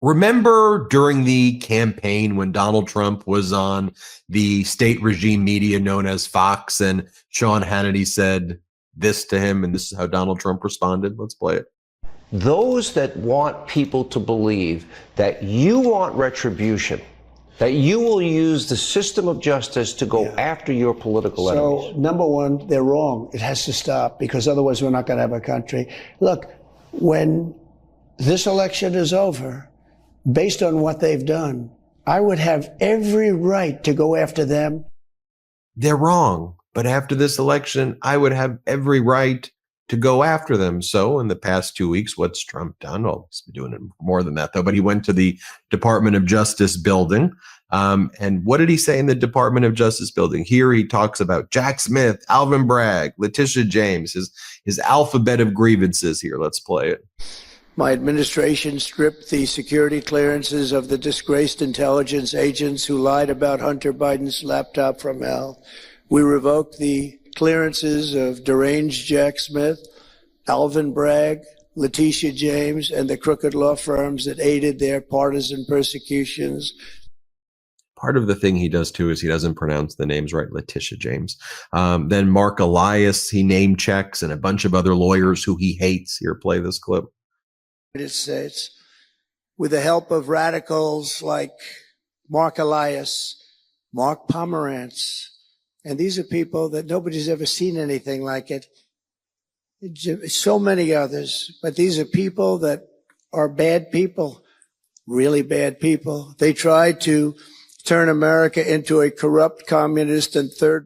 Remember during the campaign when Donald Trump was on the state regime media known as Fox, and Sean Hannity said this to him, and this is how Donald Trump responded? Let's play it. Those that want people to believe that you want retribution, that you will use the system of justice to go after your political enemies. So, number one, they're wrong. It has to stop, because otherwise we're not going to have a country. Look, when this election is over, based on what they've done, I would have every right to go after them. They're wrong. But after this election, I would have every right to go after them. So in the past 2 weeks, what's Trump done? Well, he's been doing it more than that, though. But he went to the Department of Justice building. And what did he say in the Department of Justice building? Here he talks about Jack Smith, Alvin Bragg, Letitia James, his alphabet of grievances here. Let's play it. My administration stripped the security clearances of the disgraced intelligence agents who lied about Hunter Biden's laptop from hell. We revoked the clearances of deranged Jack Smith, Alvin Bragg, Letitia James, and the crooked law firms that aided their partisan persecutions. Part of the thing he does, too, is he doesn't pronounce the names right. Letitia James. Then Mark Elias, he name checks, and a bunch of other lawyers who he hates. Here, play this clip. United States, with the help of radicals like Mark Elias, Mark Pomerantz, and these are people that nobody's ever seen anything like it. So many others, but these are people that are bad people, really bad people. They tried to turn America into a corrupt communist and third.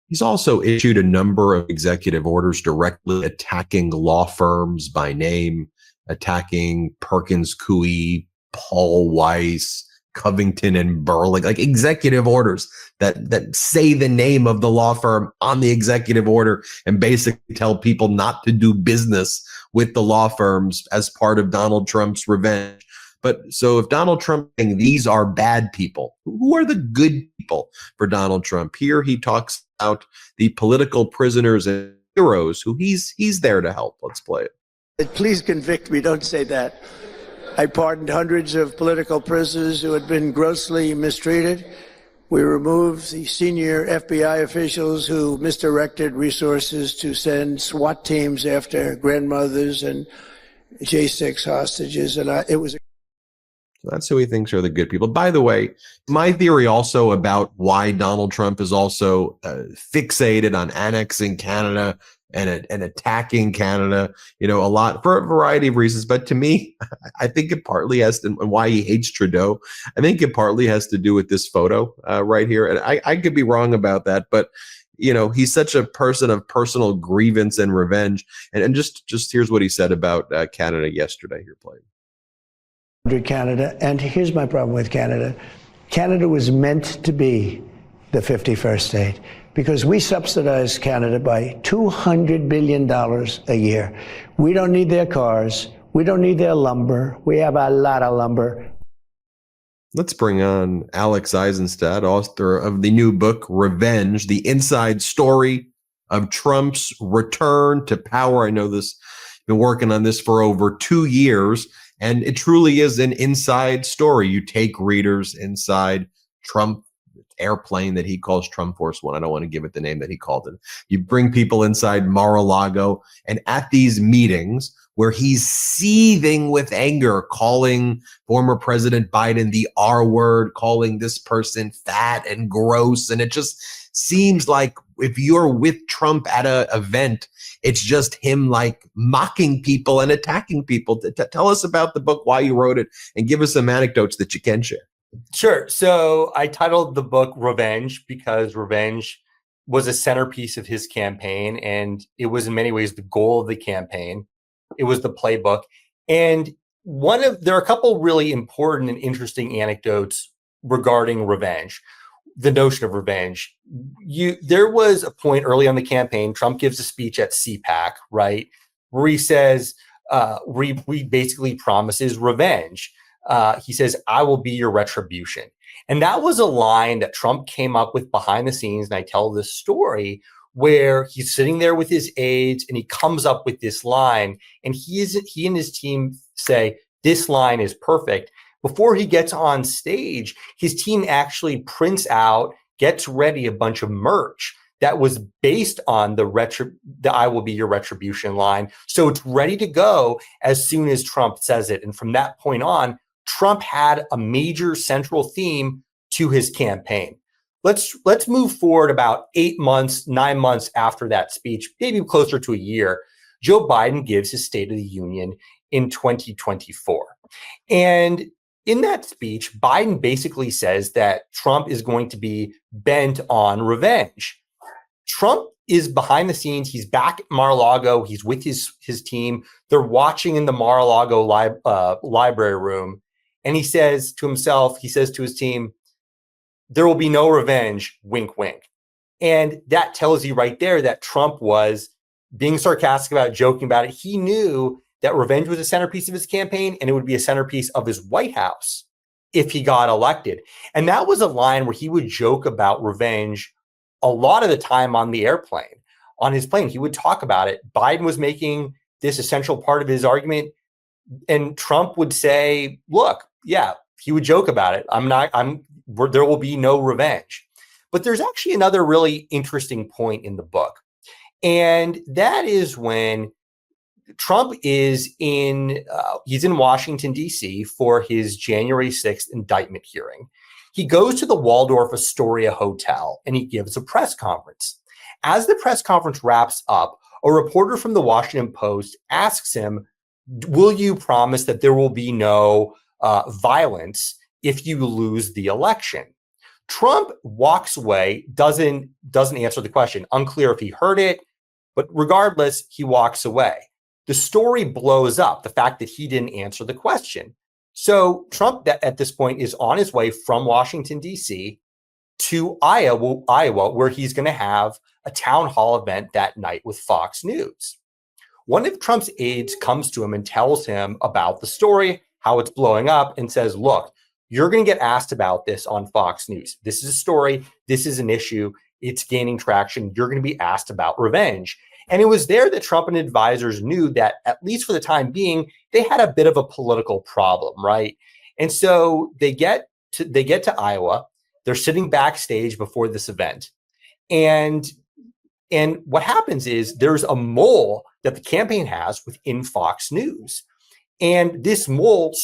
He's also issued a number of executive orders directly attacking law firms by name, attacking Perkins Coie, Paul Weiss, Covington and Burling, like executive orders that say the name of the law firm on the executive order and basically tell people not to do business with the law firms as part of Donald Trump's revenge. But so if Donald Trump saying these are bad people, who are the good people for Donald Trump? Here he talks about the political prisoners and heroes who he's there to help. Let's play it. Please convict me. Don't say that. I pardoned hundreds of political prisoners who had been grossly mistreated. We removed the senior FBI officials who misdirected resources to send SWAT teams after grandmothers and J6 hostages. And it was. So that's who he thinks are the good people. By the way, my theory also about why Donald Trump is also fixated on annexing Canada and attacking Canada, a lot for a variety of reasons. But to me, I think it partly has to, and why he hates Trudeau, I think it partly has to do with this photo right here. And I could be wrong about that, but he's such a person of personal grievance and revenge. And just here's what he said about Canada yesterday. Here, played. Canada, and here's my problem with Canada. Canada was meant to be the 51st state because we subsidize Canada by $200 billion a year. We don't need their cars. We don't need their lumber. We have a lot of lumber. Let's bring on Alex Isenstadt, author of the new book, Revenge, the inside story of Trump's return to power. I know this, been working on this for over 2 years. And it truly is an inside story. You take readers inside Trump airplane that he calls Trump Force One. I don't want to give it the name that he called it. You bring people inside Mar-a-Lago, and at these meetings where he's seething with anger, calling former President Biden the R word, calling this person fat and gross. And it just seems like if you're with Trump at an event, it's just him like mocking people and attacking people. Tell us about the book, why you wrote it, and give us some anecdotes that you can share. Sure. So I titled the book Revenge because revenge was a centerpiece of his campaign, and it was in many ways the goal of the campaign. It was the playbook. And there are a couple really important and interesting anecdotes regarding revenge. The notion of revenge. There was a point early on the campaign, Trump gives a speech at CPAC, right, where he says, he basically promises revenge. He says, I will be your retribution. And that was a line that Trump came up with behind the scenes. And I tell this story where he's sitting there with his aides and he comes up with this line, and he and his team say, this line is perfect. Before he gets on stage, his team actually prints out, gets ready a bunch of merch that was based on the I will be your retribution line. So it's ready to go as soon as Trump says it. And from that point on, Trump had a major central theme to his campaign. Let's move forward about 8 months, 9 months after that speech, maybe closer to a year. Joe Biden gives his State of the Union in 2024. And in that speech, Biden basically says that Trump is going to be bent on revenge. Trump is behind the scenes. He's back at Mar-a-Lago. He's with his team. They're watching in the Mar-a-Lago library room. And he says to himself, he says to his team, there will be no revenge, wink, wink. And that tells you right there that Trump was being sarcastic about it, joking about it. He knew that revenge was a centerpiece of his campaign, and it would be a centerpiece of his White House if he got elected. And that was a line where he would joke about revenge a lot of the time on the airplane. On his plane, he would talk about it. Biden was making this essential part of his argument, and Trump would say, look, yeah, he would joke about it. There will be no revenge. But there's actually another really interesting point in the book. And that is when Trump is he's in Washington, D.C. for his January 6th indictment hearing. He goes to the Waldorf Astoria Hotel and he gives a press conference. As the press conference wraps up, a reporter from the Washington Post asks him, will you promise that there will be no violence if you lose the election? Trump walks away, doesn't answer the question. Unclear if he heard it, but regardless, he walks away. The story blows up, the fact that he didn't answer the question. So Trump at this point is on his way from Washington, D.C. to Iowa, where he's going to have a town hall event that night with Fox News. One of Trump's aides comes to him and tells him about the story, how it's blowing up, and says, look, you're going to get asked about this on Fox News. This is a story. This is an issue. It's gaining traction. You're going to be asked about revenge. And it was there that Trump and advisors knew that, at least for the time being, they had a bit of a political problem, right? And so they get to Iowa. They're sitting backstage before this event. And what happens is there's a mole that the campaign has within Fox News. And this mole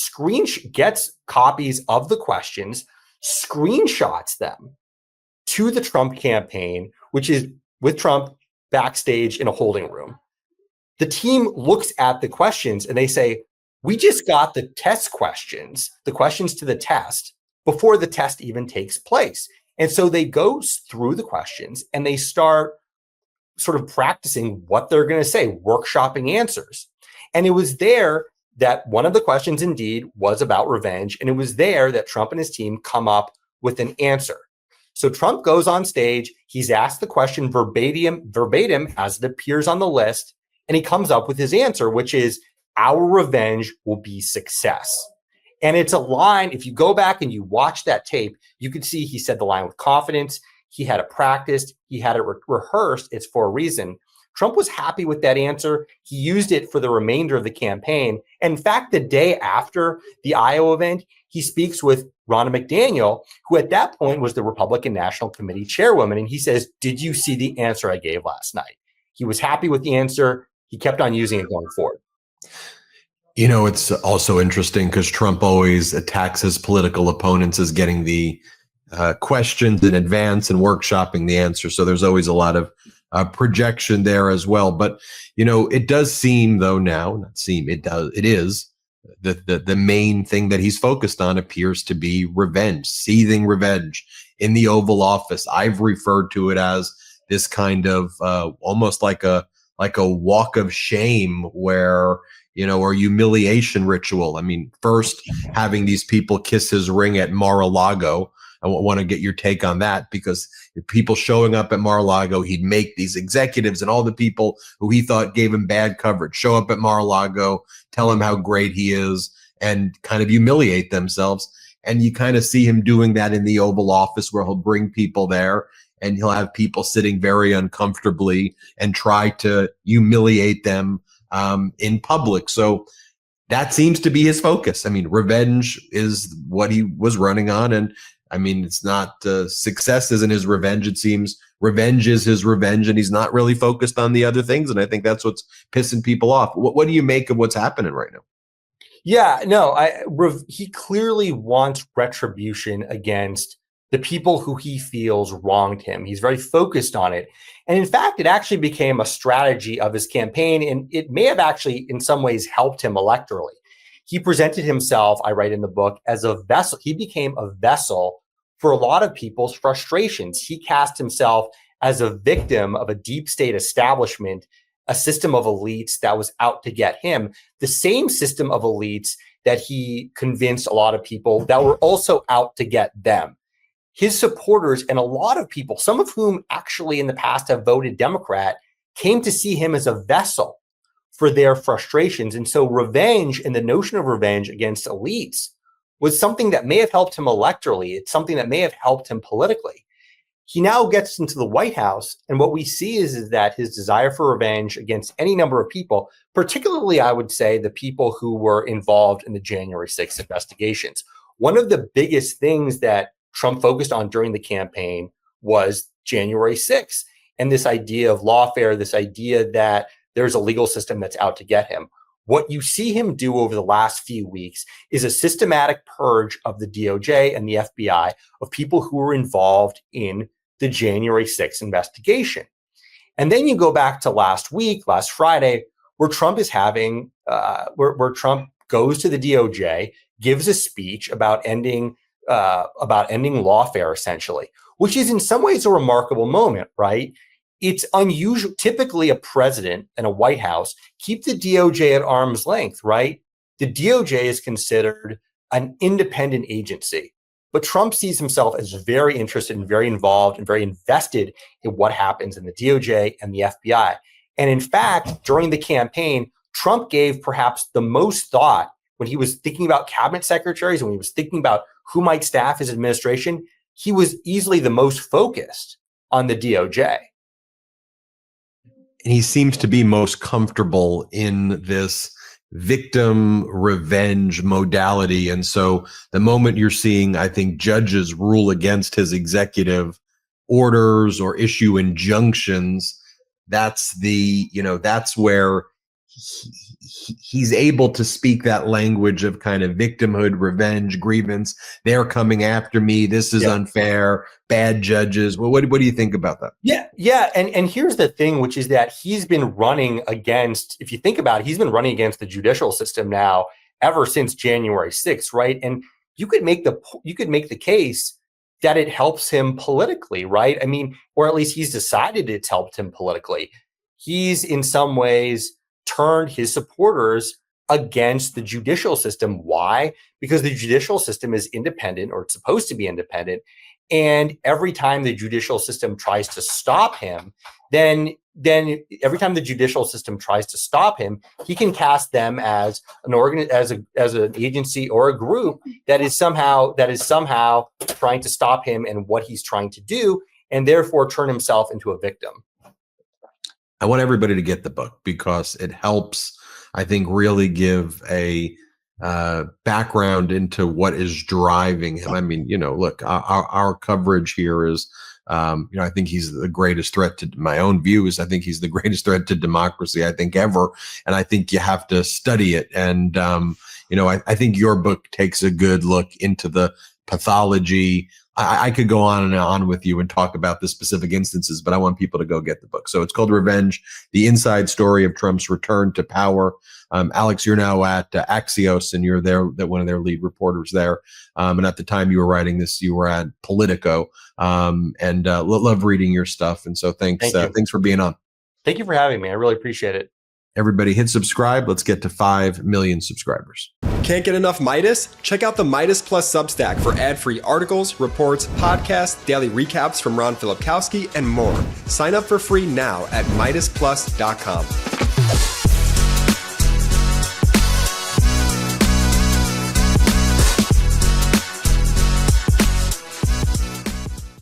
gets copies of the questions, screenshots them to the Trump campaign, which is with Trump backstage in a holding room. The team looks at the questions and they say, we just got the test questions, the questions to the test, before the test even takes place. And so they go through the questions and they start sort of practicing what they're going to say, workshopping answers. And it was there that one of the questions indeed was about revenge. And it was there that Trump and his team come up with an answer. So Trump goes on stage, he's asked the question verbatim as it appears on the list, and he comes up with his answer, which is, our revenge will be success. And it's a line, if you go back and you watch that tape, you can see he said the line with confidence, he had it practiced, he had it rehearsed, it's for a reason. Trump was happy with that answer. He used it for the remainder of the campaign. And in fact, the day after the Iowa event, he speaks with Ronna McDaniel, who at that point was the Republican National Committee chairwoman. And he says, did you see the answer I gave last night? He was happy with the answer. He kept on using it going forward. You know, it's also interesting because Trump always attacks his political opponents as getting the questions in advance and workshopping the answer. So there's always a lot of projection there as well. But, you know, it does seem, though, it is the main thing that he's focused on appears to be revenge, seething revenge in the Oval Office. I've referred to it as this kind of almost like a walk of shame or humiliation ritual. I mean, first having these people kiss his ring at Mar-a-Lago. I want to get your take on that, because people showing up at Mar-a-Lago, he'd make these executives and all the people who he thought gave him bad coverage show up at Mar-a-Lago, tell him how great he is, and kind of humiliate themselves. And you kind of see him doing that in the Oval Office, where he'll bring people there and he'll have people sitting very uncomfortably and try to humiliate them in public. So that seems to be his focus. I mean, revenge is what he was running on. And I mean, it's not success isn't his revenge. It seems revenge is his revenge, and he's not really focused on the other things. And I think that's what's pissing people off. What do you make of what's happening right now? Yeah, no, he clearly wants retribution against the people who he feels wronged him. He's very focused on it. And in fact, it actually became a strategy of his campaign, and it may have actually in some ways helped him electorally. He presented himself, I write in the book, as a vessel. He became a vessel for a lot of people's frustrations. He cast himself as a victim of a deep state establishment, a system of elites that was out to get him, the same system of elites that he convinced a lot of people that were also out to get them. His supporters and a lot of people, some of whom actually in the past have voted Democrat, came to see him as a vessel for their frustrations. And so revenge and the notion of revenge against elites was something that may have helped him electorally. It's something that may have helped him politically. He now gets into the White House, and what we see is that his desire for revenge against any number of people, particularly, I would say, the people who were involved in the January 6th investigations. One of the biggest things that Trump focused on during the campaign was January 6th and this idea of lawfare, this idea that there's a legal system that's out to get him. What you see him do over the last few weeks is a systematic purge of the DOJ and the FBI of people who were involved in the January 6th investigation. And then you go back to last week, last Friday, where Trump is having, where Trump goes to the DOJ, gives a speech about ending lawfare, essentially, which is in some ways a remarkable moment, right? It's unusual. Typically, a president and a White House keep the DOJ at arm's length, right? The DOJ is considered an independent agency, but Trump sees himself as very interested and very involved and very invested in what happens in the DOJ and the FBI. And in fact, during the campaign, Trump gave perhaps the most thought when he was thinking about cabinet secretaries and when he was thinking about who might staff his administration. He was easily the most focused on the DOJ. And he seems to be most comfortable in this victim revenge modality. And so the moment you're seeing, I think, judges rule against his executive orders or issue injunctions, that's that's where he's able to speak that language of kind of victimhood, revenge, grievance. They're coming after me. This is unfair. Bad judges. Well, what do you think about that? Yeah. And here's the thing, which is that he's been running against, if you think about it, he's been running against the judicial system now ever since January 6th, right? And you could make the case that it helps him politically, right? I mean, or at least he's decided it's helped him politically. He's in some ways turned his supporters against the judicial system. Why? Because the judicial system is independent, or it's supposed to be independent. And every time the judicial system tries to stop him, then every time the judicial system tries to stop him, he can cast them as as an agency or a group that is somehow trying to stop him and what he's trying to do, and therefore turn himself into a victim. I want everybody to get the book because it helps, I think, really give a background into what is driving him. I mean, look, our coverage here is, I think he's the greatest threat to my own views. I think he's the greatest threat to democracy, I think, ever. And I think you have to study it. And, I think your book takes a good look into the pathology. I could go on and on with you and talk about the specific instances, but I want people to go get the book. So it's called Revenge, the inside story of Trump's return to power. Alex, you're now at Axios, and you're there, one of their lead reporters there. And at the time you were writing this, you were at Politico, and love reading your stuff. And so thanks for being on. Thank you for having me. I really appreciate it. Everybody hit subscribe. Let's get to 5 million subscribers. Can't get enough Meidas? Check out the Meidas Plus Substack for ad-free articles, reports, podcasts, daily recaps from Ron Filipkowski, and more. Sign up for free now at MeidasPlus.com.